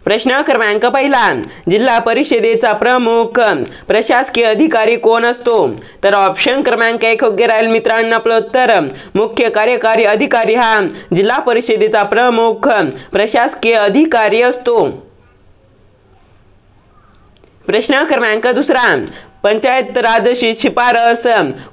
प्रश्न क्रमांक पहिला, जिल्हा परिषदेचा प्रमुख प्रशासकीय अधिकारी कोण असतो? तर ऑप्शन क्रमांक 1 योग्य राहील मित्रांनो आपलं उत्तर मुख्य कार्यकारी अधिकारी हा जिल्हा परिषदेचा प्रमुख प्रशासकीय अधिकारी असतो। प्रश्न क्रमांक दुसरा, पंचायत राज शिफारस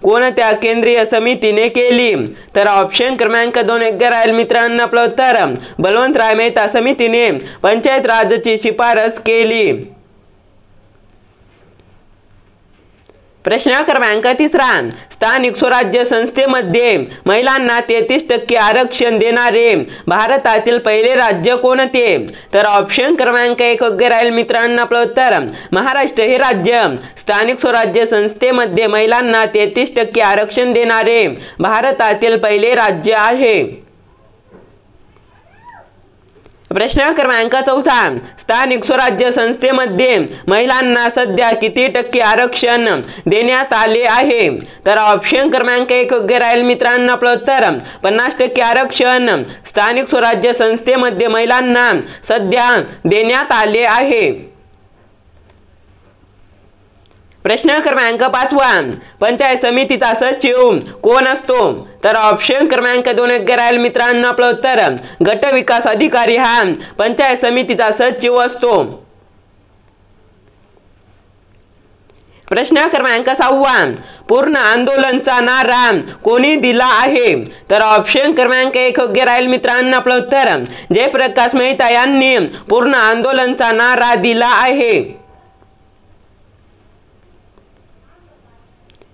कोणत्या केंद्रीय समितीने केली? तर ऑप्शन क्रमांक 2 योग्य राहील मित्रांनो आपलं उत्तर बलवंतराय मेहता समितीने पंचायत राजची शिफारस केली। प्रश्न क्रमांक तिसरा, स्थानिक स्वराज्य संस्थेमध्ये महिलांना 33% आरक्षण देणारे भारतातील पहिले राज्य कोणते? तर ऑप्शन क्रमांक 1 योग्य राहील मित्रांनो आपलं उत्तर महाराष्ट्र हे राज्य स्थानिक स्वराज्य संस्थेमध्ये महिलांना 33% आरक्षण देणारे भारतातील पहिले राज्य आहे। प्रश्न क्रमांक चौथा, स्थानिक स्वराज्य संस्थेमध्ये महिलांना सध्या किती टक्के आरक्षण देण्यात आले आहे? तर ऑप्शन क्रमांक 1 योग्य राहील मित्रांनो आपलं उत्तर 50% आरक्षण स्थानिक स्वराज्य संस्थेमध्ये महिलांना सध्या देण्यात आले आहे। प्रश्न क्रमांक 5, पंचायत समितीचा सचिव कोण असतो? तर ऑप्शन क्रमांक 2 योग्य राहील मित्रांनो आपलं उत्तर गट विकास अधिकारी हा पंचायत समितीचा सचिव असतो। प्रश्न क्रमांक 6, पूर्ण आंदोलनचा नारा कोणी दिला आहे? तर ऑप्शन क्रमांक 1 योग्य राहील मित्रांनो आपलं उत्तर जयप्रकाश मेहता यांनी पूर्ण आंदोलनचा नारा दिला आहे।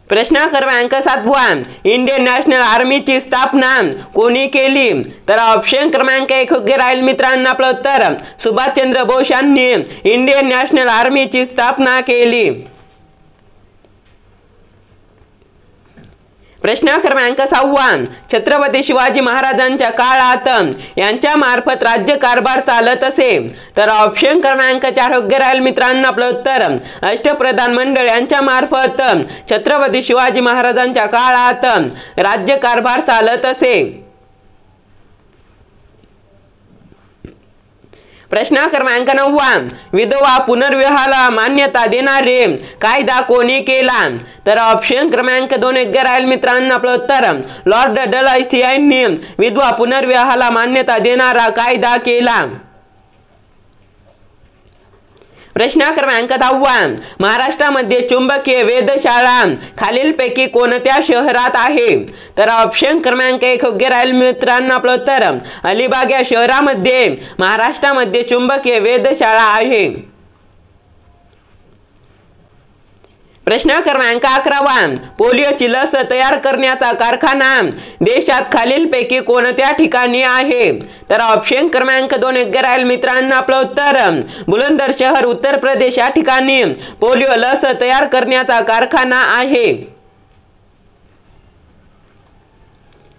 प्रश्न क्रमांक 7, इंडियन नॅशनल आर्मीची स्थापना कोणी केली? तर ऑप्शन क्रमांक 1 योग्य राहील मित्रांनो आपलं उत्तर सुभाषचंद्र बोस यांनी इंडियन नॅशनल आर्मीची स्थापना केली। प्रश्न क्रमांक 6, छत्रपती शिवाजी महाराजांच्या काळात यांच्या मार्फत राज्यकारभार चालत असे? तर ऑप्शन क्रमांक 4 योग्य राहील मित्रांनो आपलं उत्तर अष्टप्रधान मंडळ यांच्या मार्फत छत्रपती शिवाजी महाराजांच्या काळात राज्यकारभार चालत असे। प्रश्न क्रमांक 9, विधवा पुनर्विवाहाला मान्यता देणारे कायदा कोणी केला? तर ऑप्शन क्रमांक 2 योग्य राहील मित्रांनो आपलं उत्तर लॉर्ड डलहौसी यांनी विधवा पुनर्विवाहाला मान्यता देणारा कायदा केला। प्रश्न क्रमांक 10, महाराष्ट्रामध्ये चुंबकीय वेधशाळा खालीलपैकी कोणत्या शहरात आहे? तर ऑप्शन क्रमांक 1 योग्य राहील मित्रांनो आपलं उत्तर अलिबाग या शहरामध्ये महाराष्ट्रामध्ये चुंबकीय वेधशाळा आहे। प्रश्न क्रमांक 11, पोलिओची लस तयार करण्याचा कारखाना देशात खालीलपैकी कोणत्या ठिकाणी आहे? तर ऑप्शन क्रमांक 2 योग्य राहील मित्रांनो आपलं उत्तर बुलंदशहर उत्तर प्रदेश या ठिकाणी पोलिओ लस तयार करण्याचा कारखाना आहे।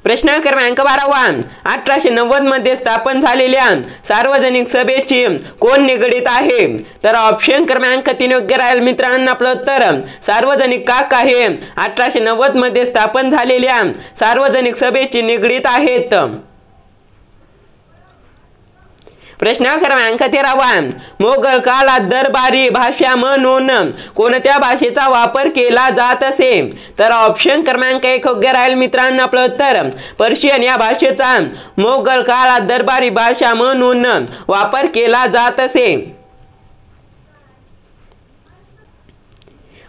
प्रश्न क्रमांक 12, 1890 मध्ये स्थापन झालेल्या सार्वजनिक सभेची कोण निगडीत आहे? तर ऑप्शन क्रमांक 3 योग्य राहील मित्रांनो आपलं उत्तर सार्वजनिक काका हे 1890 मध्ये स्थापन झालेल्या सार्वजनिक सभेची निगडीत आहेत। प्रश्न क्रमांक 13, मोगल काळात दरबारी भाषा म्हणून कोणत्या भाषेचा वापर केला जात असे? तर ऑप्शन क्रमांक 1 योग्य राहील मित्रांनो आपलं उत्तर पर्शियन या भाषेचा मोगल काळात दरबारी भाषा म्हणून वापर केला जात असे।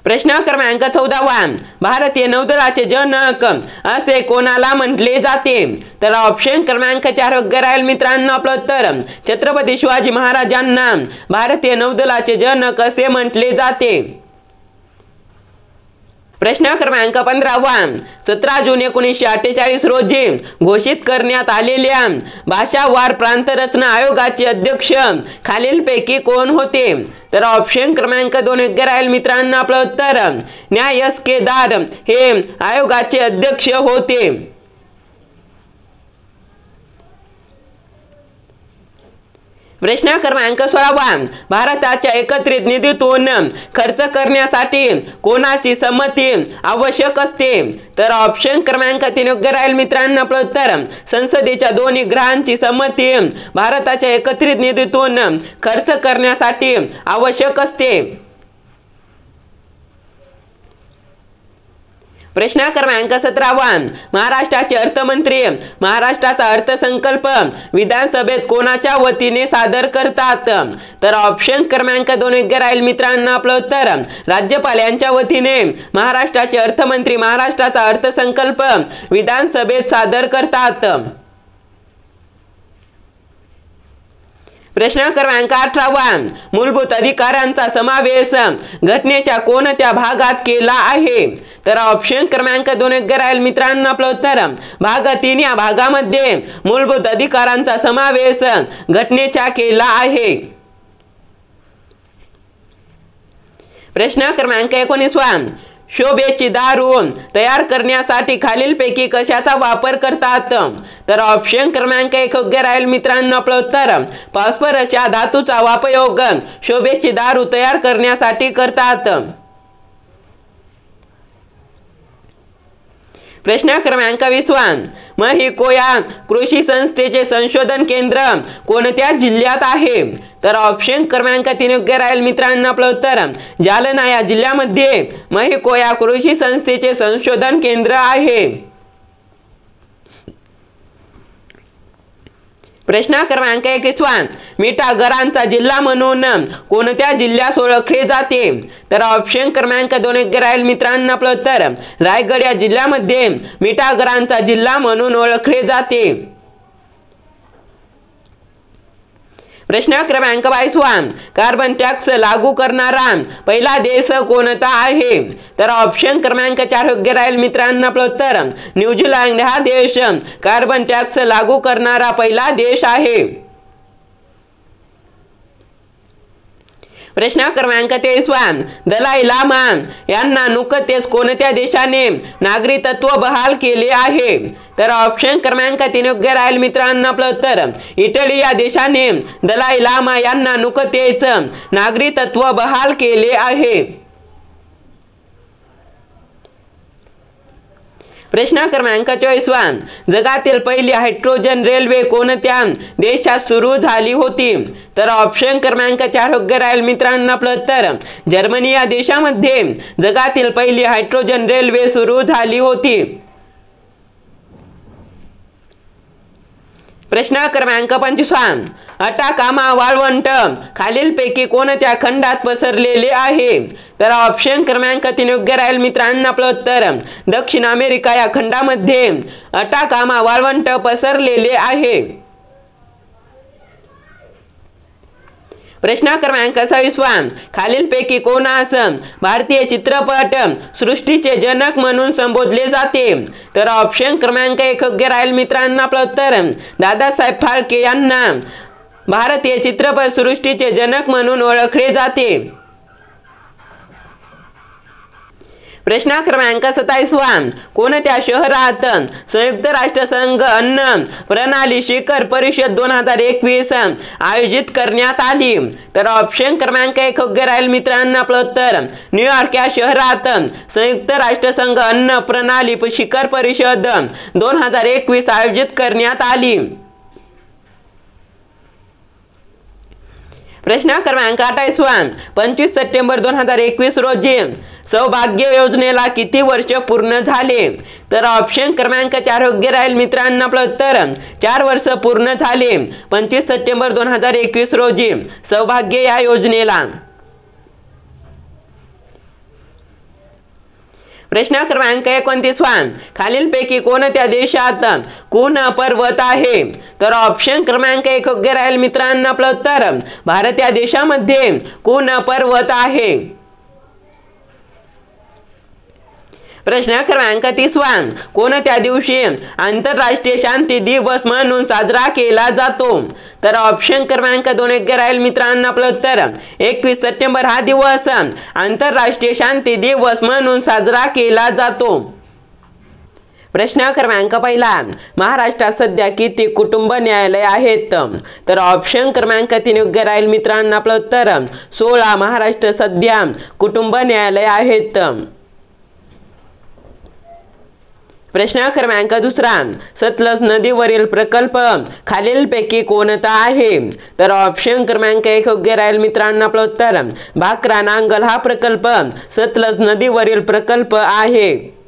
प्रश्न क्रमांक 14, भारतीय नौदलाचे जनक असे कोणाला म्हटले जाते? तर ऑप्शन क्रमांक 4 योग्य राहील मित्रांनो आपलं उत्तर छत्रपती शिवाजी महाराजांना भारतीय नौदलाचे जनक असे म्हटले जाते। प्रश्न क्रमांक 15, 17 जून 1948 रोजी घोषित करण्यात आलेल्या भाषावार प्रांतरचना आयोगाचे अध्यक्ष खालीलपैकी कोण होते? तर ऑप्शन क्रमांक 2 योग्य राहील मित्रांनो आपलं उत्तर न्याय एस के दार हे आयोगाचे अध्यक्ष होते। प्रश्न क्रमांक 16 भारताच्या एकत्रित निधीतून खर्च करण्यासाठी कोणाची संमती आवश्यक असते? तर ऑप्शन क्रमांक 3 योग्य राहील मित्रांनो. आपलं उत्तर संसदेच्या दोन्ही गृहांची संमती भारताच्या एकत्रित निधीतून खर्च करण्यासाठी आवश्यक असते. प्रश्न क्रमांक 17 महाराष्ट्राचे अर्थमंत्री महाराष्ट्राचा अर्थसंकल्प विधानसभेत कोणाच्या वतीने सादर करतात? तर ऑप्शन क्रमांक 2 योग्य राहील मित्रांनो. आपलं उत्तर राज्यपाल यांच्या वतीने महाराष्ट्राचे अर्थमंत्री महाराष्ट्राचा अर्थसंकल्प विधानसभेत सादर करतात. प्रश्न क्रमांक 18 मूलभूत अधिकारांचा समावेश घटनेच्या कोणत्या भागात केला आहे? तर ऑप्शन क्रमांक 2 योग्य राहील मित्रांनो. आपलं उत्तर भाग 3 या भागामध्ये मूलभूत अधिकारांचा समावेश घटनेच्या केला आहे. प्रश्न क्रमांक 19 शोभेची दारू तयार करण्यासाठी खालीलपैकी कशाचा वापर करतात? तर ऑप्शन क्रमांक 1 योग्य राहील मित्रांनो. आपलं उत्तर फॉस्फरस या धातूचा उपयोग शोभेची दारू तयार करण्यासाठी करतात. प्रश्न क्रमांक 20 महिको या कृषी संस्थेचे संशोधन केंद्र कोणत्या जिल्ह्यात आहे? तर ऑप्शन क्रमांक 3 योग्य राहील मित्रांनो. आपलं उत्तर जालना या जिल्ह्यामध्ये महिको या कृषी संस्थेचे संशोधन केंद्र आहे. प्रश्न क्रमांक 21 मिठागरांचा जिल्हा म्हणून कोणत्या जिल्ह्यास ओळखले जाते? तर ऑप्शन क्रमांक 2 योग्य राहील मित्रांनो. आपलं उत्तर रायगड या जिल्ह्यामध्ये मिठागरांचा जिल्हा म्हणून ओळखले जाते. प्रश्न क्रमांक 22 कार्बन टॅक्स लागू करणारा पहिला देश कोणता आहे? तर ऑप्शन क्रमांक 4 योग्य राहील मित्रांनो. आपलं उत्तर न्यूझीलंड हा देश कार्बन टॅक्स लागू करणारा पहिला देश आहे. प्रश्न क्रमांक 23 दलाई लामा यांना नुकतेच कोणत्या देशाने नागरिकत्व बहाल केले आहे? तर ऑप्शन क्रमांक 3 योग्य राहील मित्रांनो. आपलं उत्तर इटली या देशाने दलाई लामा यांना नुकतेच नागरिकत्व बहाल केले आहे. प्रश्न क्रमांक 24 जगातील पहिली हायड्रोजन रेल्वे कोणत्या देशात सुरू झाली होती? तर ऑप्शन क्रमांक 4 योग्य राहील मित्रांनो. आपलं उत्तर जर्मनी या देशामध्ये जगातील पहिली हायड्रोजन रेल्वे सुरू झाली होती. प्रश्न क्रमांक 25 अटाकामा वाळवंट खालीलपैकी कोणत्या खंडात पसरलेले आहे? तर ऑप्शन क्रमांक 3 योग्य राहील मित्रांनो. आपलं उत्तर दक्षिण अमेरिका या खंडामध्ये अटाकामा वाळवंट पसरलेले आहे. प्रश्न क्रमांक 26 खालीलपैकी कोणास भारतीय चित्रपट सृष्टीचे जनक म्हणून संबोधले जाते? तर ऑप्शन क्रमांक 1 योग्य राहील मित्रांनो. आपलं उत्तर दादासाहेब फाळके यांना भारतीय चित्रपट सृष्टीचे जनक म्हणून ओळखले जाते. प्रश्न क्रमांक 27 कोणत्या शहरात संयुक्त राष्ट्रसंघ अन्न प्रणाली शिखर परिषद 2021 आयोजित करण्यात आली? तर ऑप्शन क्रमांक 1 योग्य राहील मित्रांनो. आपलं उत्तर न्यूयॉर्क या शहरात संयुक्त राष्ट्रसंघ अन्न प्रणाली शिखर परिषद 2021 आयोजित करण्यात आली. प्रश्न क्रमांक 28 25 सप्टेंबर 2021 रोजी सौभाग्य योजनेला किती वर्ष पूर्ण झाले? तर ऑप्शन क्रमांक 4 योग्य राहील मित्रांनो. आपलं उत्तर 4 वर्ष पूर्ण झाले 25 सप्टेंबर 2021 रोजी सौभाग्य या योजनेला. प्रश्न क्रमांक 29 खालीलपैकी कोणत्या देशात कुन पर्वत आहे? तर ऑप्शन क्रमांक 1 योग्य राहील मित्रांनो. आपलं उत्तर भारत या देशामध्ये कुन पर्वत आहे. प्रश्न क्रमांक 30 कोणत्या दिवशी आंतरराष्ट्रीय शांती दिवस म्हणून साजरा केला जातो? तर ऑप्शन क्रमांक 2 योग्य राहील मित्रांनो. आपलं उत्तर 21 सप्टेंबर हा दिवस आंतरराष्ट्रीय शांती दिवस म्हणून साजरा केला जातो. प्रश्न क्रमांक पहिला, महाराष्ट्रात सध्या किती कुटुंब न्यायालय आहेत? तर ऑप्शन क्रमांक 3 योग्य राहील मित्रांनो आपलं उत्तर 16 महाराष्ट्र सध्या कुटुंब न्यायालय आहेत. प्रश्न क्रमांक दुसरा, सतलज नदीवरील प्रकल्प खालीलपैकी कोणता आहे? तर ऑप्शन क्रमांक 1 योग्य राहील मित्रांनो आपलं उत्तर भाकरा नांगल हा प्रकल्प सतलज नदीवरील प्रकल्प आहे.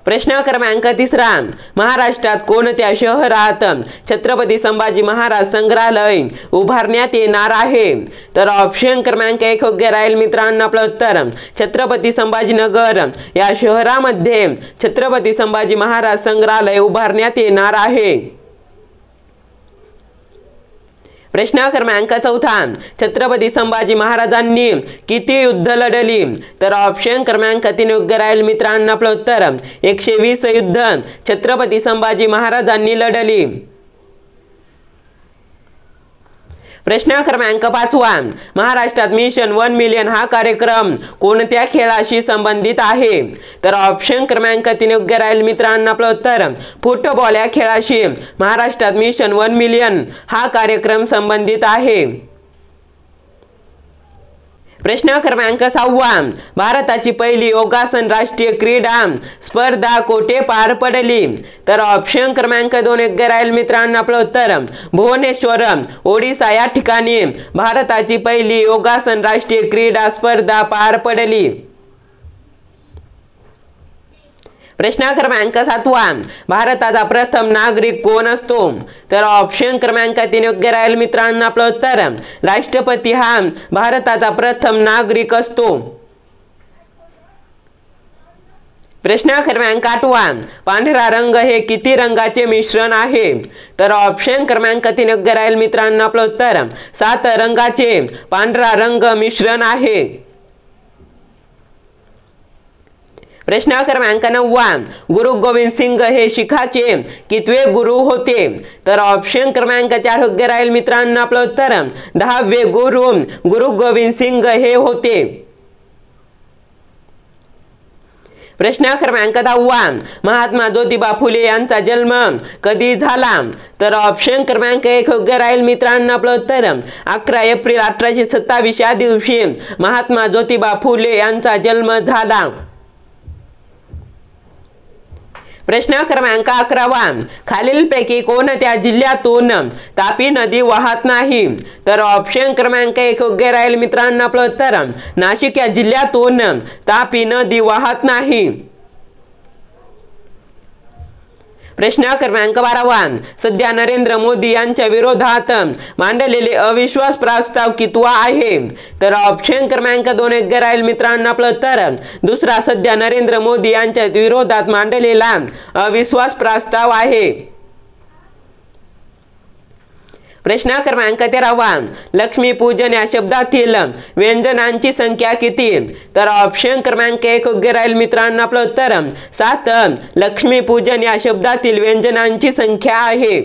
प्रश्न क्रमांक तिसरा, महाराष्ट्रात कोणत्या शहरात छत्रपती संभाजी महाराज संग्रहालय उभारण्यात येणार आहे? तर ऑप्शन क्रमांक 1 योग्य राहील मित्रांनो आपलं उत्तर छत्रपती संभाजीनगर या शहरामध्ये छत्रपती संभाजी महाराज संग्रहालय उभारण्यात येणार आहे. प्रश्न क्रमांक चौथा, छत्रपती संभाजी महाराजांनी किती युद्ध लढली? तर ऑप्शन क्रमांक 3 योग्य राहील मित्रांनो आपलं उत्तर 120 युद्ध छत्रपती संभाजी महाराजांनी लढली. प्रश्न क्रमांक 5, महाराष्ट्रात मिशन 1 मिलियन हा कार्यक्रम कोणत्या खेळाशी संबंधित आहे? तर ऑप्शन क्रमांक 3 योग्य राहील मित्रांनो आपलं उत्तर फुटबॉल या खेळाशी महाराष्ट्रात मिशन 1 मिलियन हा कार्यक्रम संबंधित आहे. प्रश्न क्रमांक 6, भारताची पहिली योगासन राष्ट्रीय क्रीडा स्पर्धा कोठे पार पडली? तर ऑप्शन क्रमांक 2 योग्य राहील मित्रांनो आपलं उत्तर भुवनेश्वर ओडिसा या ठिकाणी भारताची पहिली योगासन राष्ट्रीय क्रीडा स्पर्धा पार पडली. प्रश्न क्रमांक 7, भारताचा प्रथम नागरिक कोण असतो? तर ऑप्शन क्रमांक 3 योग्य राहील मित्रांनो आपलं उत्तर राष्ट्रपती हा भारताचा प्रथम नागरिक असतो. प्रश्न क्रमांक 8, पांढरा रंग हे किती रंगाचे मिश्रण आहे? तर ऑप्शन क्रमांक 3 योग्य राहील मित्रांनो आपलं उत्तर 7 रंगाचे पांढरा रंग मिश्रण आहे. प्रश्न क्रमांक 9, गुरु गोविंद सिंग हे शिखाचे कितवे गुरु होते? तर ऑप्शन क्रमांक 4 योग्य राहील मित्रांनो आपलं उत्तर 10वे गुरु गुरु गोविंद सिंग हे होते. प्रश्न क्रमांक 10, महात्मा ज्योतिबा फुले यांचा जन्म कधी झाला? तर ऑप्शन क्रमांक 1 योग्य राहील मित्रांनो आपलं उत्तर 11 एप्रिल 1827 या दिवशी महात्मा ज्योतिबा फुले यांचा जन्म झाला. प्रश्न क्रमांक 11, खालीलपैकी कोणत्या जिल्ह्यातून तापी नदी वाहत नाही? तर ऑप्शन क्रमांक 1 योग्य राहील मित्रांनो आपलं उत्तर नाशिक या जिल्ह्यातून तापी नदी वाहत नाही. प्रश्न क्रमांक 12, सध्या नरेंद्र मोदी यांच्या विरोधात मांडलेले अविश्वास प्रस्ताव कितवा आहे? तर ऑप्शन क्रमांक 2 योग्य राहील मित्रांनो आपलं उत्तर दुसरा सध्या नरेंद्र मोदी यांच्या विरोधात मांडलेला अविश्वास प्रस्ताव आहे. प्रश्न क्रमांक 13, लक्ष्मीपूजन या शब्दातील व्यंजनांची संख्या किती? तर ऑप्शन क्रमांक 1 योग्य राहील मित्रांनो आपलं उत्तर 7 लक्ष्मीपूजन या शब्दातील व्यंजनांची संख्या आहे.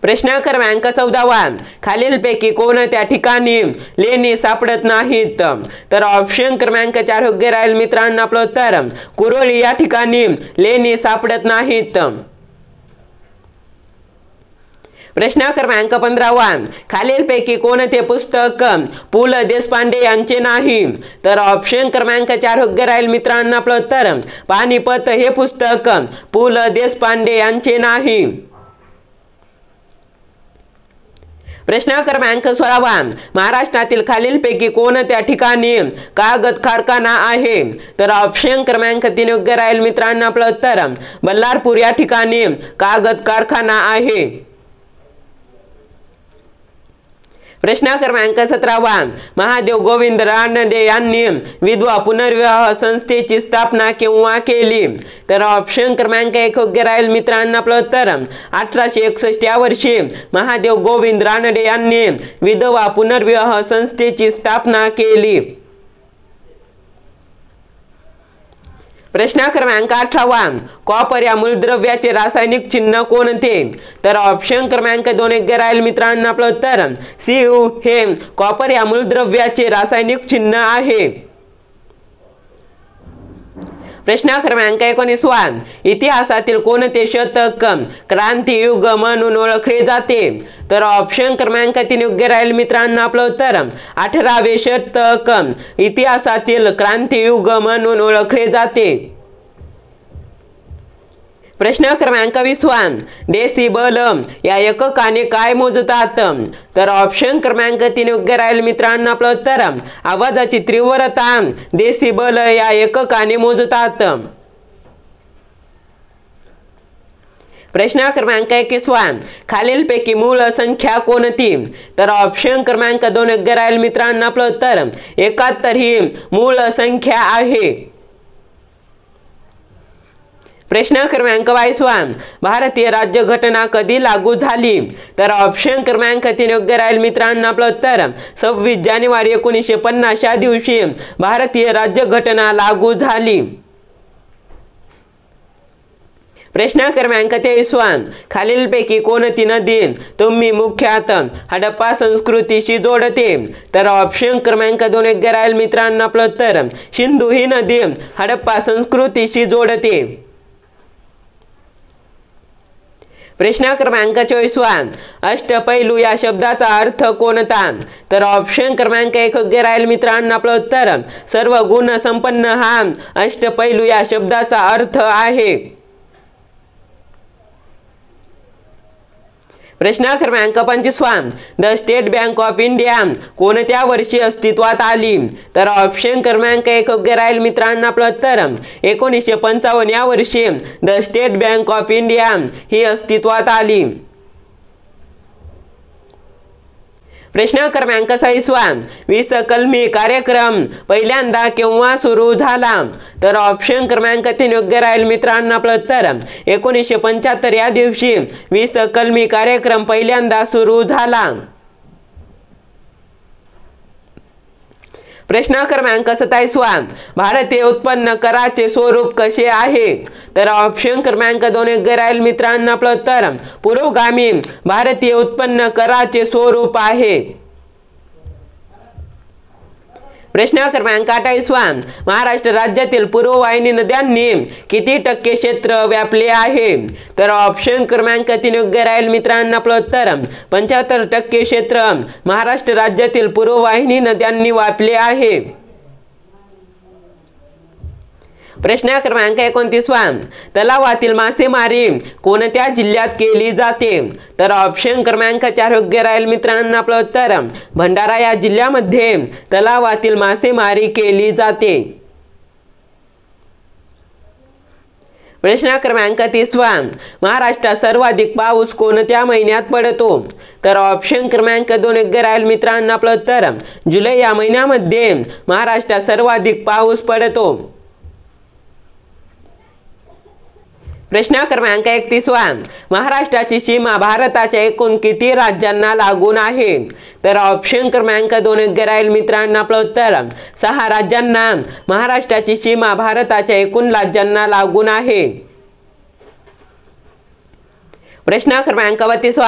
प्रश्न क्रमांक 14, खालीलपैकी कोणत्या ठिकाणी लेणी सापडत नाहीत? तर ऑप्शन क्रमांक 4 योग्य राहील मित्रांनो आपलं उत्तर कुरोळी या ठिकाणी लेणी सापडत नाहीत. प्रश्न क्रमांक 15, खालीलपैकी कोणते पुस्तक पु ल देशपांडे यांचे नाही? तर ऑप्शन क्रमांक 4 योग्य राहील मित्रांनो आपलं उत्तर पानिपत हे पुस्तक पु ल देशपांडे यांचे नाही. प्रश्न क्रमांक 16, महाराष्ट्रातील खालीलपैकी कोणत्या ठिकाणी कागद कारखाना आहे? तर ऑप्शन क्रमांक 3 योग्य राहील मित्रांनो आपलं उत्तर बल्लारपूर या ठिकाणी कागद कारखाना आहे. प्रश्न क्रमांक 17, महादेव गोविंद रानडे यांनी विधवा पुनर्विवाह संस्थेची स्थापना केव्हा केली? तर ऑप्शन क्रमांक 1 योग्य राहील मित्रांनो आपलं उत्तर 1861 या वर्षी महादेव गोविंद रानडे यांनी विधवा पुनर्विवाह संस्थेची स्थापना केली. प्रश्न क्रमांक 18, कॉपर या मूलद्रव्याचे रासायनिक चिन्ह कोणते? तर ऑप्शन क्रमांक 2 योग्य राहील मित्रांनो आपलं उत्तर Cu हे कॉपर या मूलद्रव्याचे रासायनिक चिन्ह आहे. प्रश्न क्रमांक 19 इतिहासातील कोणते शतक क्रांतियुग म्हणून ओळखले जाते? तर ऑप्शन क्रमांक 3 योग्य राहील मित्रांनो आपलं उत्तर 18वे शतक इतिहासातील क्रांतियुग म्हणून ओळखले जाते। प्रश्न क्रमांक 20 डेसिबल या एककाने काय मोजतात? तर ऑप्शन क्रमांक 3 योग्य राहील मित्रांनो आपलं उत्तर आवाजाची तीव्रता डेसिबल या एककाने मोजतात। प्रश्न क्रमांक 21 खालीलपैकी मूळ संख्या कोणती? तर ऑप्शन क्रमांक 2 योग्य राहील मित्रांनो आपलं उत्तर 71 ही मूळ संख्या आहे। प्रश्न क्रमांक 22 भारतीय राज्यघटना कधी लागू झाली? तर ऑप्शन क्रमांक 3 योग्य राहील मित्रांनो आपलं उत्तर 26 जानेवारी 1950 या दिवशी भारतीय राज्यघटना लागू झाली। प्रश्न क्रमांक 23 खालीलपैकी कोणती नदी तुम्ही मुख्यतः हडप्पा संस्कृतीशी जोडते? तर ऑप्शन क्रमांक 2 योग्य राहील मित्रांनो आपलं उत्तर सिंधू ही नदी हडप्पा संस्कृतीशी जोडते। प्रश्न क्रमांक 24 अष्टपैलू या शब्दाचा अर्थ कोणता? तर ऑप्शन क्रमांक 1 योग्य राहील मित्रांनो आपलं उत्तर सर्व गुण संपन्न हा अष्टपैलू या शब्दाचा अर्थ आहे। प्रश्न क्रमांक 25 the State Bank of India कोणत्या वर्षी अस्तित्वात आली? तर ऑप्शन क्रमांक 1 योग्य राहील मित्रांनो आपलं उत्तर 1955 या वर्षी the State Bank of India ही अस्तित्वात आली। प्रश्न क्रमांक 26 20 कलमी कार्यक्रम पहिल्यांदा केव्हा सुरू झाला? तर ऑप्शन क्रमांक 3 योग्य राहील मित्रांनो आपलं उत्तर 1975 या दिवशी 20 कलमी कार्यक्रम पहिल्यांदा सुरू झाला। प्रश्न क्रमांक 27 भारतीय उत्पन्न कराचे स्वरूप कसे आहे? तर ऑप्शन क्रमांक 2 योग्य राहील मित्रांनो आपलं उत्तर पुरोगामी भारतीय उत्पन्न कराचे स्वरूप आहे। प्रश्न क्रमांक 28 महाराष्ट्र राज्यातील पूर्ववाहिनी नद्यांनी किती टक्के क्षेत्र व्यापले आहे? तर ऑप्शन क्रमांक 3 योग्य राहील मित्रांनो आपलं उत्तर 75% क्षेत्र महाराष्ट्र राज्यातील पूर्ववाहिनी नद्यांनी व्यापले आहे। प्रश्न क्रमांक 29 तलावातील मासेमारी कोणत्या जिल्ह्यात केली जाते? तर ऑप्शन क्रमांक 4 योग्य राहील मित्रांनो आपलं उत्तर भंडारा या जिल्ह्यामध्ये तलावातील मासेमारी केली जाते। प्रश्न क्रमांक 30 महाराष्ट्रात सर्वाधिक पाऊस कोणत्या महिन्यात पडतो? तर ऑप्शन क्रमांक 2 योग्य राहील मित्रांनो आपलं उत्तर जुलै या महिन्यामध्ये महाराष्ट्रात सर्वाधिक पाऊस पडतो। प्रश्न क्रमांक 31 महाराष्ट्राची सीमा भारताच्या एकूण किती राज्यांना लागून आहे? तर ऑप्शन क्रमांक 2 योग्य राहील मित्रांनो आपलं उत्तर 6 राज्यांना महाराष्ट्राची सीमा भारताच्या एकूण राज्यांना लागून आहे। प्रश्न क्रमांक 32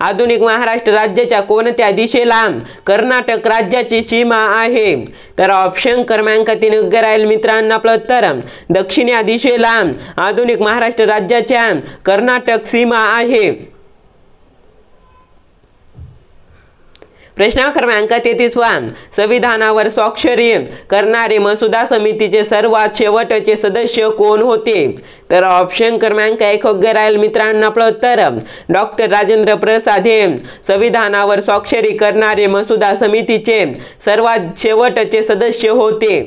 आधुनिक महाराष्ट्र राज्याच्या कोणत्या दिशेला कर्नाटक राज्याची सीमा आहे? तर ऑप्शन क्रमांक 3 योग्य राहील मित्रांनो आपलं उत्तर दक्षिण या दिशेला आधुनिक महाराष्ट्र राज्याच्या कर्नाटक सीमा आहे। प्रश्न क्रमांक 33 संविधानावर स्वाक्षरी करणारे मसुदा समितीचे सर्वात शेवटचे सदस्य कोण होते? तर ऑप्शन क्रमांक 1 योग्य राहील मित्रांनो आपलं उत्तर डॉक्टर राजेंद्र प्रसाद हे संविधानावर स्वाक्षरी करणारे मसुदा समितीचे सर्वात शेवटचे सदस्य होते।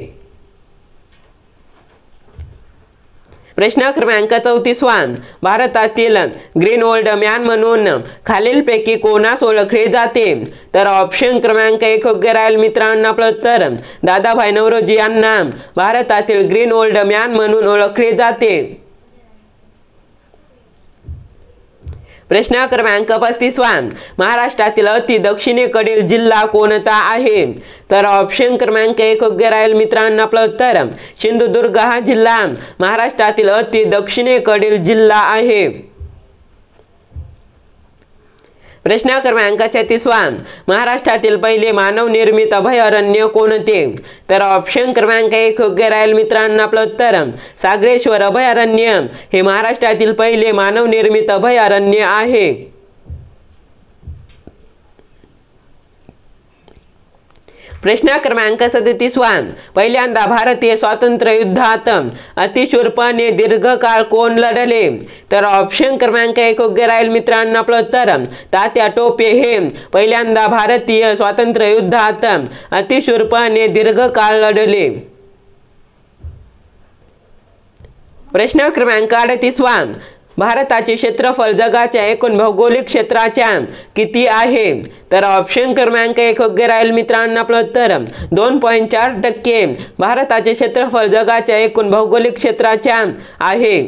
प्रश्न क्रमांक 34 भारतातील ग्रीन ओल्ड मॅन म्हणून खालीलपैकी कोणास ओळखले जाते? तर ऑप्शन क्रमांक 1 योग्य राहील मित्रांनो आपलं उत्तर दादाभाई नौरोजी यांना भारतातील ग्रीन ओल्ड मॅन म्हणून ओळखले जाते। प्रश्न क्रमांक 35 महाराष्ट्रातील अति दक्षिणेकडील जिल्हा कोणता आहे? तर ऑप्शन क्रमांक 1 योग्य राहील मित्रांनो आपलं उत्तर सिंधुदुर्ग हा जिल्हा महाराष्ट्रातील अति दक्षिणेकडील जिल्हा आहे। प्रश्न क्रमांक 36 महाराष्ट्रातील पहिले मानवनिर्मित अभयारण्य कोणते? तर ऑप्शन क्रमांक 1 योग्य राहील मित्रांनो आपलं उत्तर सागरेश्वर अभयारण्य हे महाराष्ट्रातील पहिले मानवनिर्मित अभयारण्य आहे। प्रश्न क्रमांक 37 पहिल्यांदा भारतीय स्वातंत्र्य युद्धात अतिशूरपणे दीर्घकाळ कोण लढले? तर ऑप्शन क्रमांक 1 योग्य राहील मित्रांनो आपलं उत्तर तात्या टोपे हे पहिल्यांदा भारतीय स्वातंत्र्य युद्धात अतिशूरपणे दीर्घकाळ लढले। प्रश्न क्रमांक 38 भारताचे क्षेत्रफळ जगाच्या एकूण भौगोलिक क्षेत्राच्या किती आहे? तर ऑप्शन क्रमांक 1 योग्य राहील मित्रांनो आपलं उत्तर 2.4% भारताचे क्षेत्रफळ जगाच्या एकूण भौगोलिक क्षेत्राच्या आहे।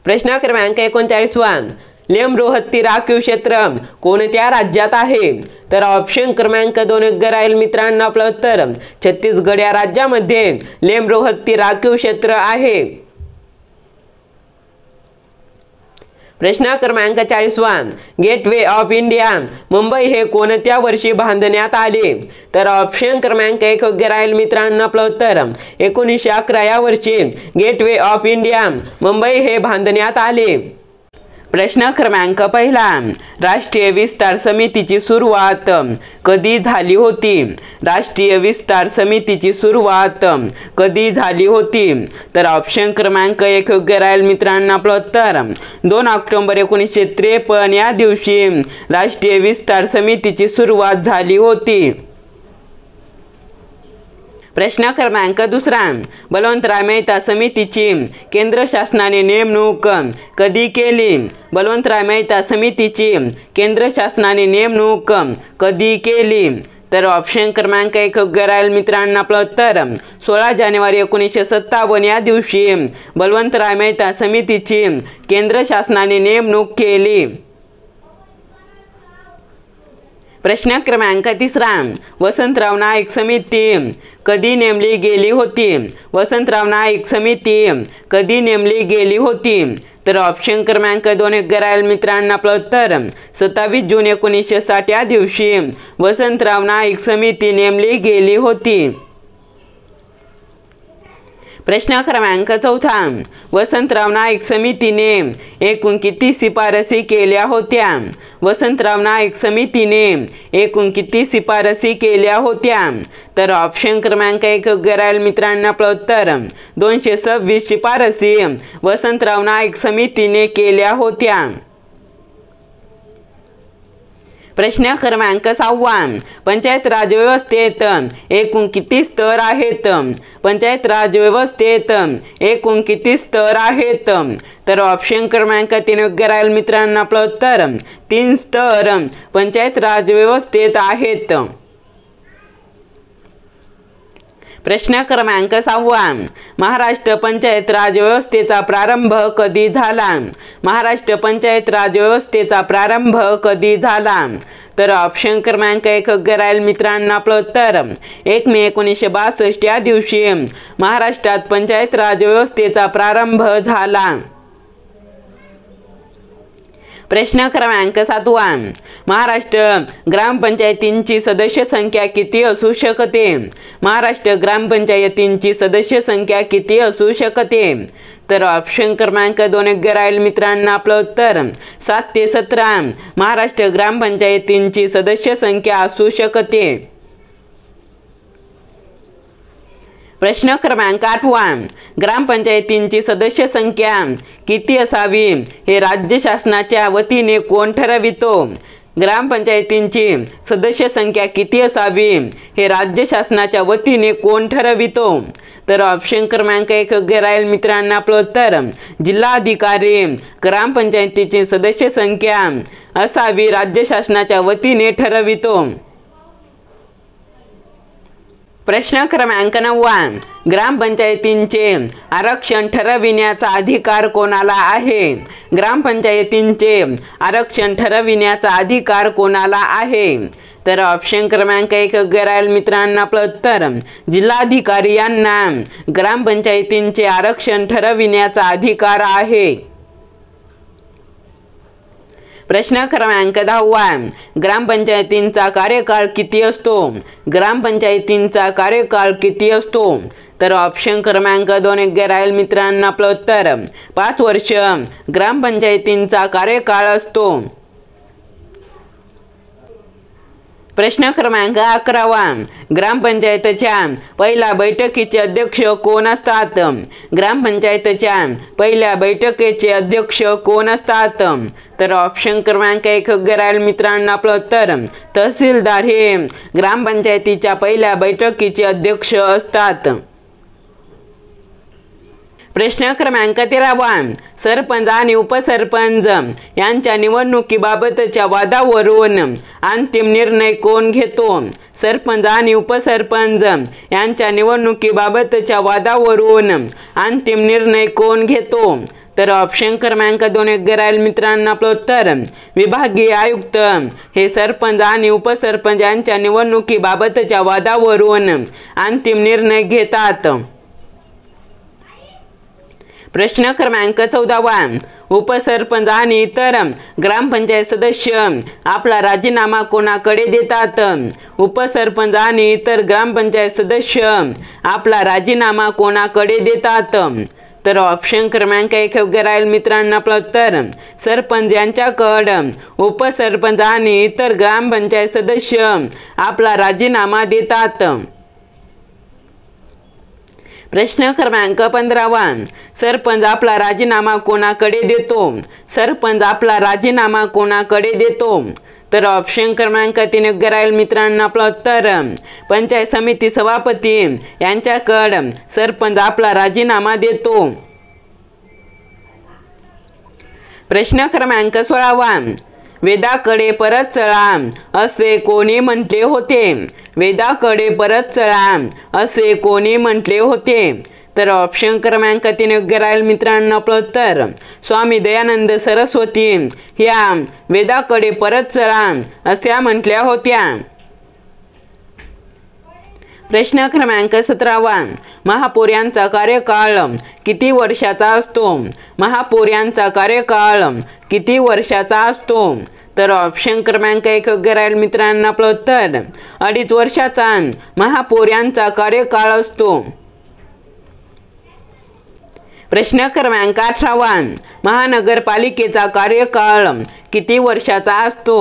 प्रश्न क्रमांक 39 लेमरुहत्ती राखीव क्षेत्र कोणत्या राज्यात आहे? तर ऑप्शन क्रमांक 2 योग्य राहील मित्रांनो आपलं उत्तर छत्तीसगड या राज्यामध्ये लेमरुहत्ती राखीव क्षेत्र आहे। प्रश्न क्रमांक 40 गेटवे ऑफ इंडिया मुंबई हे कोणत्या वर्षी बांधण्यात आले? तर ऑप्शन क्रमांक 1 योग्य राहील मित्रांनो आपलं उत्तर 1911 या वर्षी गेटवे ऑफ इंडिया मुंबई हे बांधण्यात आले। प्रश्न क्रमांक 1 राष्ट्रीय विस्तार समितीची सुरुवात कधी झाली होती? राष्ट्रीय विस्तार समितीची सुरुवात कधी झाली होती? तर ऑप्शन क्रमांक 1 योग्य राहील मित्रांनो आपलं उत्तर 2 ऑक्टोबर 1953 या दिवशी राष्ट्रीय विस्तार समितीची सुरुवात झाली होती। प्रश्न क्रमांक 2 बलवंतराय मेहता समितीची केंद्र शासनाने नेमणूक कधी केली? बलवंतराय मेहता समितीची केंद्र शासनाने नेमणूक कधी केली? तर ऑप्शन क्रमांक 1 योग्य राहील मित्रांनो आपलं उत्तर 16 जानेवारी 1957 या दिवशी बलवंतराय मेहता समितीची केंद्र शासनाने नेमणूक केली। प्रश्न क्रमांक 3 वसंतराव नाईक समिती कधी नेमली गेली होती? वसंतराव नाईक समिती कधी नेमली गेली होती? तर ऑप्शन क्रमांक 2 योग्य राहील मित्रांनो आपलं उत्तर 27 जून 1960 या दिवशी वसंतराव नाईक समिती नेमली गेली होती। प्रश्न क्रमांक 4 वसंतराव नाईक समितीने एकूण किती शिफारसी केल्या होत्या? वसंतराव नाईक समितीने एकूण किती शिफारसी केल्या होत्या? तर ऑप्शन क्रमांक 1 योग्य राहील मित्रांनो आपलं उत्तर 226 शिफारसी वसंतराव नाईक समितीने केल्या होत्या। प्रश्न क्रमांक 6 पंचायत राज व्यवस्थेत एकूण किती स्तर आहेत? पंचायत राज व्यवस्थेत एकूण किती स्तर आहेत? तर ऑप्शन क्रमांक 3 योग्य राहील मित्रांनो आपलं उत्तर 3 स्तर पंचायत राज व्यवस्थेत आहेत। प्रश्न क्रमांक 6 महाराष्ट्र पंचायत राज व्यवस्थेचा प्रारंभ कधी झाला? महाराष्ट्र पंचायत राज व्यवस्थेचा प्रारंभ कधी झाला? तर ऑप्शन क्रमांक 1 योग्य राहील मित्रांनो आपलं उत्तर 1 मे 1962 या दिवशी महाराष्ट्रात पंचायत राज व्यवस्थेचा प्रारंभ झाला। प्रश्न क्रमांक 7 महाराष्ट्र ग्रामपंचायतींची सदस्य संख्या किती असू शकते? महाराष्ट्र ग्रामपंचायतींची सदस्य संख्या किती असू शकते? तर ऑप्शन क्रमांक 2 योग्य राहील मित्रांनो आपलं उत्तर 7 ते 17 महाराष्ट्र ग्रामपंचायतींची सदस्य संख्या असू शकते। प्रश्न क्रमांक 8 ग्रामपंचायतींची सदस्य संख्या किती असावी हे राज्य शासनाच्या वतीने कोण ठरवितो? ग्रामपंचायतींची सदस्य संख्या किती असावी हे राज्य शासनाच्या वतीने कोण ठरवितो? तर ऑप्शन क्रमांक 1 योग्य राहील मित्रांनो आपलं उत्तर जिल्हाधिकारी ग्रामपंचायतीची सदस्य संख्या असावी राज्य शासनाच्या वतीने ठरवितो। प्रश्न क्रमांक 9 ग्रामपंचायतींचे आरक्षण ठरविण्याचा अधिकार कोणाला आहे? ग्रामपंचायतींचे आरक्षण ठरविण्याचा अधिकार कोणाला आहे? तर ऑप्शन क्रमांक 1 योग्य राहील मित्रांनो आपलं उत्तर जिल्हाधिकारी यांना ग्रामपंचायतींचे आरक्षण ठरविण्याचा अधिकार आहे। प्रश्न क्रमांक 10 ग्रामपंचायतींचा कार्यकाळ किती असतो? ग्रामपंचायतींचा कार्यकाळ किती असतो? तर ऑप्शन क्रमांक 2 योग्य राहील मित्रांनो आपलं उत्तर 5 वर्ष ग्रामपंचायतींचा कार्यकाळ असतो। प्रश्न क्रमांक 11 ग्रामपंचायतीच्या पहिल्या बैठकीचे अध्यक्ष कोण असतात? ग्रामपंचायतीच्या पहिल्या बैठकीचे अध्यक्ष कोण असतात? तर ऑप्शन क्रमांक 1 योग्य राहील मित्रांनो आपलं उत्तर तहसीलदार हे ग्रामपंचायतीच्या पहिल्या बैठकीचे अध्यक्ष असतात। प्रश्न क्रमांक 13 सरपंच आणि उपसरपंच यांच्या निवडणुकीबाबतच्या वादावरून अंतिम निर्णय कोण घेतो? सरपंच आणि उपसरपंच यांच्या निवडणुकीबाबतच्या वादावरून अंतिम निर्णय कोण घेतो? तर ऑप्शन क्रमांक 2 योग्य राहील मित्रांनो आपलं उत्तर विभागीय आयुक्त हे सरपंच आणि उपसरपंच यांच्या निवडणुकीबाबतच्या वादावरून अंतिम निर्णय घेतात। प्रश्न क्रमांक 14 उपसरपंच आणि इतर ग्रामपंचायत सदस्य आपला राजीनामा कोणाकडे देतात? उपसरपंच आणि इतर ग्रामपंचायत सदस्य आपला राजीनामा कोणाकडे देतात? तर ऑप्शन क्रमांक 1 योग्य राहील मित्रांनो आपलं उत्तर सरपंच यांच्याकडे उपसरपंच आणि इतर ग्रामपंचायत सदस्य आपला राजीनामा देतात। प्रश्न क्रमांक 15 सरपंच आपला राजीनामा कोणाकडे देतो? सरपंच आपला राजीनामा कोणाकडे देतो? तर ऑप्शन क्रमांक 3 योग्य राहील मित्रांनो आपलं उत्तर पंचायत समिती सभापती यांच्याकडे सरपंच आपला राजीनामा देतो। प्रश्न क्रमांक 16 वेदाकडे परत चला असे कोणी म्हटले होते? वेदाकडे परत चला असे कोणी म्हटले होते? तर ऑप्शन क्रमांक 3 योग्य राहील मित्रांनो आपलं उत्तर स्वामी दयानंद सरस्वती ह्या वेदाकडे परत चला अशा म्हटल्या होत्या। प्रश्न क्रमांक 17 महापौर यांचा कार्यकाळ किती वर्षाचा असतो? महापौर यांचा कार्यकाळ किती वर्षाचा असतो? तर ऑप्शन क्रमांक 1 योग्य राहील मित्रांनो आपलं उत्तर 2.5 वर्षाचा महापौर यांचा कार्यकाळ असतो। प्रश्न क्रमांक 18 महानगरपालिकेचा कार्यकाळ किती वर्षाचा असतो?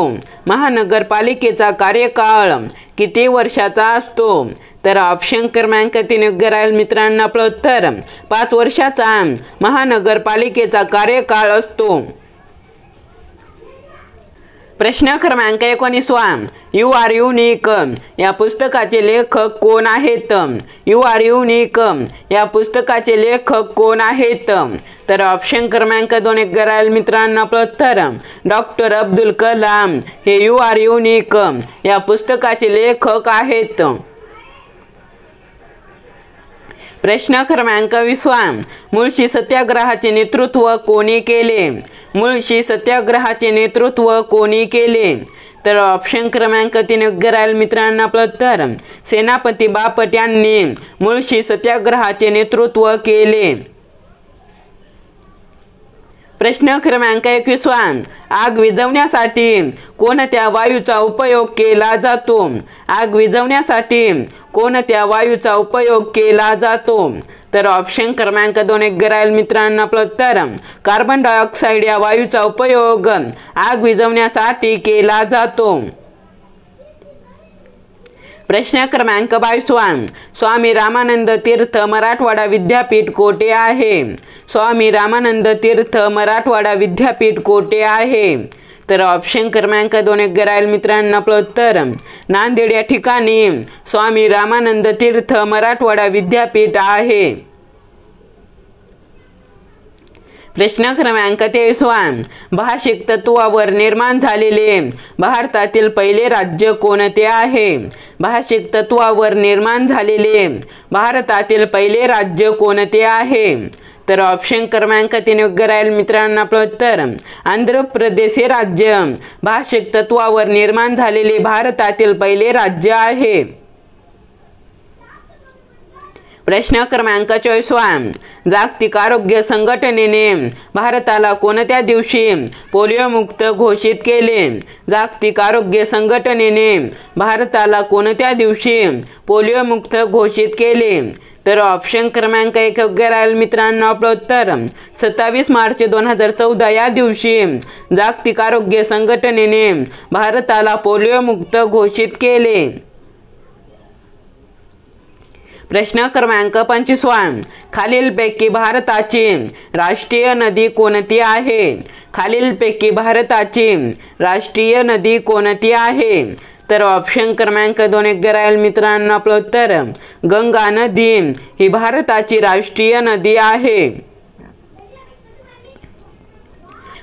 महानगरपालिकेचा कार्यकाळ किती वर्षाचा असतो? तर ऑप्शन क्रमांक 3 योग्य राहील मित्रांनो आपलं उत्तर 5 वर्षाचा महानगरपालिकेचा कार्यकाळ असतो। प्रश्न क्रमांक 19 यू आर युनिक या पुस्तकाचे लेखक कोण आहेत? यू आर युनिक या पुस्तकाचे लेखक कोण आहेत? तर ऑप्शन क्रमांक 2 योग्य राहील मित्रांनो आपलं उत्तर डॉक्टर अब्दुल कलाम हे यू आर युनिक या पुस्तकाचे लेखक आहेत। प्रश्न क्रमांक 20 मुळशी सत्याग्रहाचे नेतृत्व कोणी केले? मुळशी सत्याग्रहाचे नेतृत्व कोणी केले? तर ऑप्शन क्रमांक 3 योग्य राहील मित्रांनो आपलं उत्तर सेनापती बापट यांनी मुळशी सत्याग्रहाचे नेतृत्व केले। प्रश्न क्रमांक 21 आग विझवण्यासाठी कोणत्या वायूचा उपयोग केला जातो? आग विझवण्यासाठी कोणत्या वायूचा उपयोग केला जातो? तर ऑप्शन क्रमांक 2 योग्य राहील मित्रांनो आपलं उत्तर कार्बन डायऑक्साईड या वायूचा उपयोग आग विझवण्यासाठी केला जातो। प्रश्न क्रमांक 22 स्वामी रामानंद तीर्थ मराठवाडा विद्यापीठ कोठे आहे? स्वामी रामानंद तीर्थ मराठवाडा विद्यापीठ कोठे आहे? तर ऑप्शन क्रमांक 2 योग्य राहील मित्रांनो आपलं उत्तर नांदेड या ठिकाणी स्वामी रामानंद तीर्थ मराठवाडा विद्यापीठ आहे। प्रश्न क्रमांक 23 भाषिक तत्वावर निर्माण झालेले भारतातील पहिले राज्य कोणते आहे? भाषिक तत्वावर निर्माण झालेले भारतातील पहिले राज्य कोणते आहे? तर ऑप्शन क्रमांक 3 योग्य राहील मित्रांनो आपलं उत्तर आंध्र प्रदेश हे राज्य भाषिक तत्वावर निर्माण झालेले भारतातील पहिले राज्य आहे। प्रश्न क्रमांक 24 जागतिक आरोग्य संघटनेने भारताला कोणत्या दिवशी पोलिओमुक्त घोषित केले? जागतिक आरोग्य संघटनेने भारताला कोणत्या दिवशी पोलिओमुक्त घोषित केले? तर ऑप्शन क्रमांक 1 योग्य राहील मित्रांनो. आपलं उत्तर 27 मार्च 2014 या दिवशी जागतिक आरोग्य संघटनेने भारताला पोलिओमुक्त घोषित केले. प्रश्न क्रमांक 25 खालीलपैकी भारताची राष्ट्रीय नदी कोणती आहे? खालीलपैकी भारताची राष्ट्रीय नदी कोणती आहे? तर ऑप्शन क्रमांक 2 योग्य राहील मित्रांनो. आपलं उत्तर गंगा नदी ही भारताची राष्ट्रीय नदी आहे.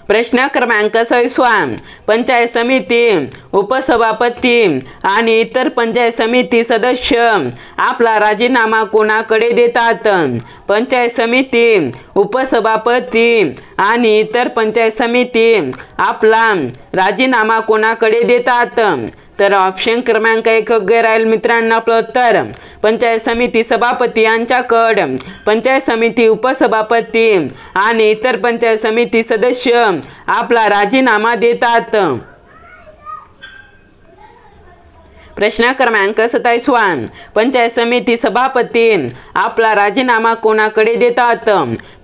प्रश्न क्रमांक 26 पंचायत समिती उपसभापती आणि इतर पंचायत समिती सदस्य आपला राजीनामा कोणाकडे देतात? पंचायत समिती उपसभापती आणि इतर पंचायत समिती आपला राजीनामा कोणाकडे देतात? तर ऑप्शन क्रमांक 1 योग्य राहील मित्रांनो. आपलं उत्तर पंचायत समिती सभापती यांच्याकडे पंचायत समिती उपसभापती आणि इतर पंचायत समिती सदस्य आपला राजीनामा देतात. प्रश्न क्रमांक 27 पंचायत समिती सभापती आपला राजीनामा कोणाकडे देतात?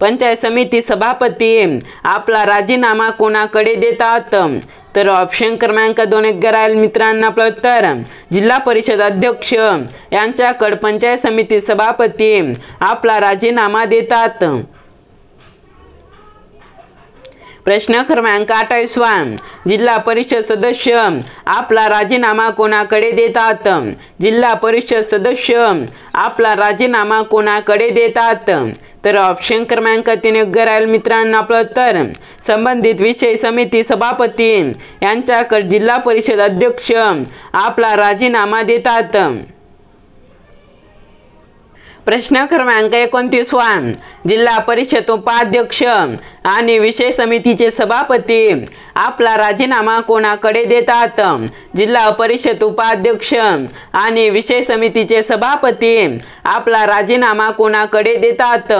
पंचायत समिती सभापती आपला राजीनामा कोणाकडे देतात? तर ऑप्शन क्रमांक 2 योग्य राहील मित्रांनो. आपलं उत्तर जिल्हा परिषद अध्यक्ष यांच्याकडे पंचायत समिती सभापती आपला राजीनामा देतात. प्रश्न क्रमांक 28 जिल्हा परिषद सदस्य आपला राजीनामा कोणाकडे देतात? जिल्हा परिषद सदस्य आपला राजीनामा कोणाकडे देतात? तर ऑप्शन क्रमांक 3 योग्य राहील मित्रांनो. आपलं उत्तर संबंधित विषय समिती सभापती यांच्याकडे जिल्हा परिषद अध्यक्ष आपला राजीनामा देतात. प्रश्न क्रमांक 29 जिल्हा परिषद उपाध्यक्ष आणि विषय समितीचे सभापती आपला राजीनामा कोणाकडे देतात? जिल्हा परिषद उपाध्यक्ष आणि विषय समितीचे सभापती आपला राजीनामा कोणाकडे देतात?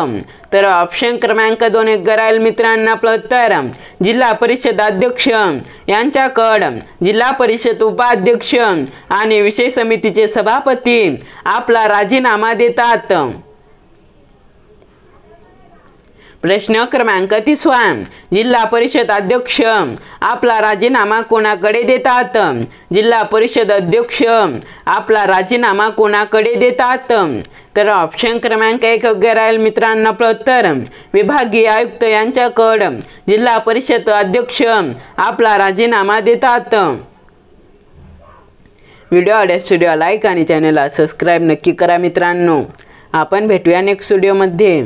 तर ऑप्शन क्रमांक 2 योग्य राहील मित्रांनो. आपलं उत्तर जिल्हा परिषद अध्यक्ष यांच्याकडे जिल्हा परिषद उपाध्यक्ष आणि विषय समितीचे सभापती आपला राजीनामा देतात. प्रश्न क्रमांक 30 जिल्हा परिषद अध्यक्ष आपला राजीनामा कोणाकडे देतात? जिल्हा परिषद अध्यक्ष आपला राजीनामा कोणाकडे देतात? तर ऑप्शन क्रमांक 1 योग्य राहील मित्रांनो. आपलं उत्तर विभागीय आयुक्त यांच्याकडे जिल्हा परिषद अध्यक्ष आपला राजीनामा देतात. व्हिडिओ आवडल्यास लाईक आणि चॅनलला सबस्क्राईब नक्की करा मित्रांनो. आपण भेटूया नेक्स्ट व्हिडिओमध्ये.